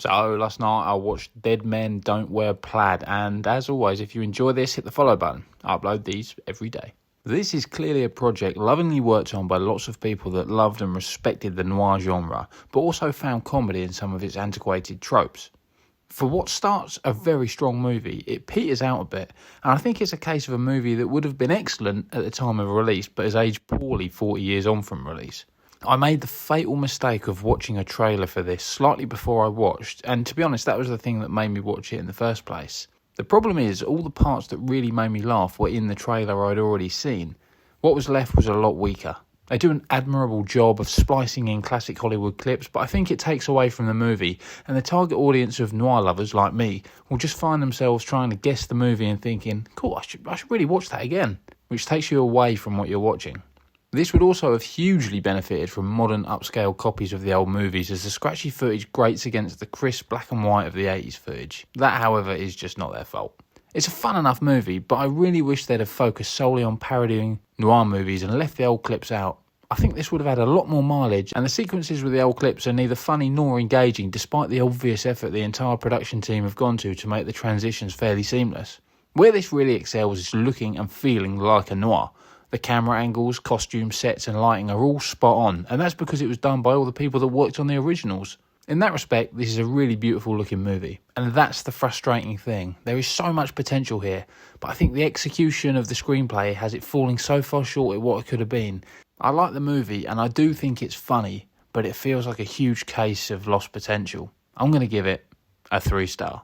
So last night I watched Dead Men Don't Wear Plaid, and as always, if you enjoy this, hit the follow button. I upload these every day. This is clearly a project lovingly worked on by lots of people that loved and respected the noir genre, but also found comedy in some of its antiquated tropes. For what starts a very strong movie, it peters out a bit, and I think it's a case of a movie that would have been excellent at the time of release, but has aged poorly 40 years on from release. I made the fatal mistake of watching a trailer for this slightly before I watched, and to be honest, that was the thing that made me watch it in the first place. The problem is, all the parts that really made me laugh were in the trailer I'd already seen. What was left was a lot weaker. They do an admirable job of splicing in classic Hollywood clips, but I think it takes away from the movie, and the target audience of noir lovers like me will just find themselves trying to guess the movie and thinking, cool, I should really watch that again, which takes you away from what you're watching. This would also have hugely benefited from modern upscale copies of the old movies, as the scratchy footage grates against the crisp black and white of the 80s footage. That, however, is just not their fault. It's a fun enough movie, but I really wish they'd have focused solely on parodying noir movies and left the old clips out. I think this would have had a lot more mileage, and the sequences with the old clips are neither funny nor engaging, despite the obvious effort the entire production team have gone to make the transitions fairly seamless. Where this really excels is looking and feeling like a noir. The camera angles, costumes, sets and lighting are all spot on, and that's because it was done by all the people that worked on the originals. In that respect, this is a really beautiful looking movie, and that's the frustrating thing. There is so much potential here, but I think the execution of the screenplay has it falling so far short of what it could have been. I like the movie, and I do think it's funny, but it feels like a huge case of lost potential. I'm going to give it a 3-star.